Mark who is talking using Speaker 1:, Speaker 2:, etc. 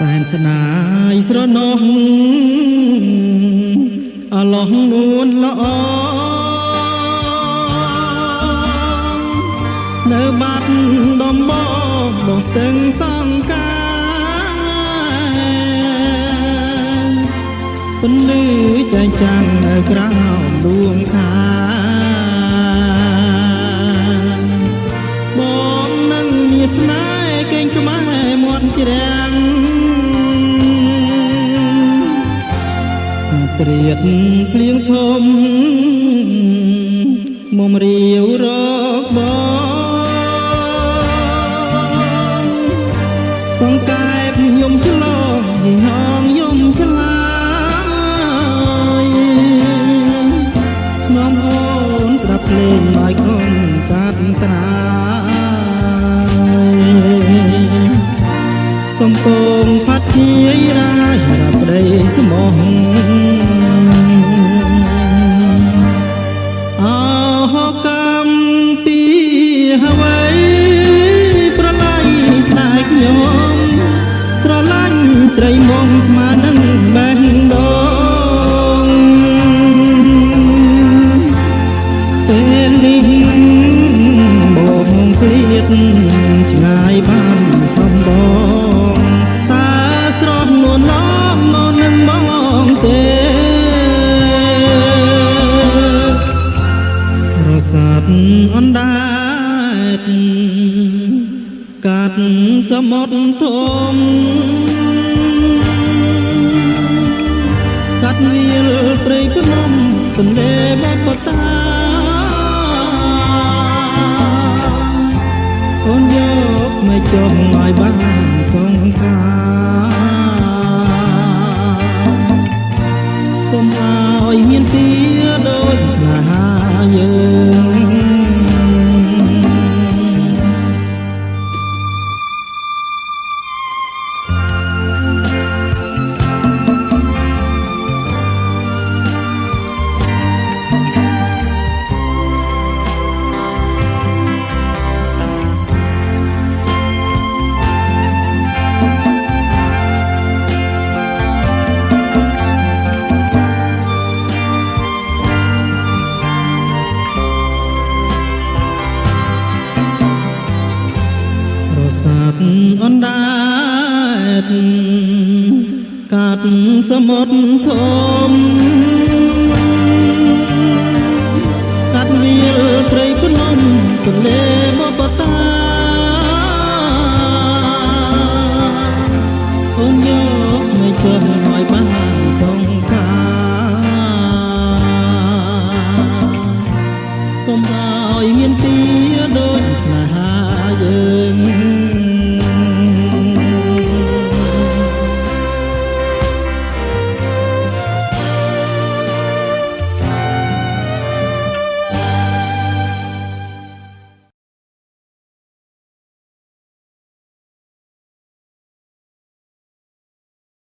Speaker 1: សែនស្នាយស្រណោះអឡោះនួនល្អនៅបាត់ដំបងដងស្ទឹងសង្ការពន្លឺចែងចាំងនៅក្រៅដួងខាបងនឹងមានស្នេហ៍កេងក្បែរមាត់ជ្រាំងត្រៀតភ្លៀងធំមុំរាវរកបងកែបយំឆ្លងហងយំឆ្លាយនាំអូនស្ដាប់ភ្លេងបាយកូនកាត់ត្រាយសំពងផាត់ជាយរាយរាប់ប្តីស្មោះអហកម្មពីអ្វីប្រឡាយស្ដាយខ្ញុំស្រឡាញ់ស្រីមុំស្មាននឹងបេះដូងពេលនេះបងឃ្លាតឆ្ងាយបានកំបងតើស្រស់នួនឡងមកនឹងបងទេរសាត់អណ្ដែតកាត់សមុទ្រធំកាត់វាលព្រៃភ្នំទន្លេបបតាអូនយកមកចុះឲ្យបានសង្ការកុំឲ្យមានពីដូចស្នេហាយើងអណ្ដែតកាត់សមុទ្រធំកាត់វាលព្រៃភ្នំទន្លេបបតាអូនយកមកចុះឲ្យបានសង្ការកុំឲ្យមានទីដូចស្នេហាយើង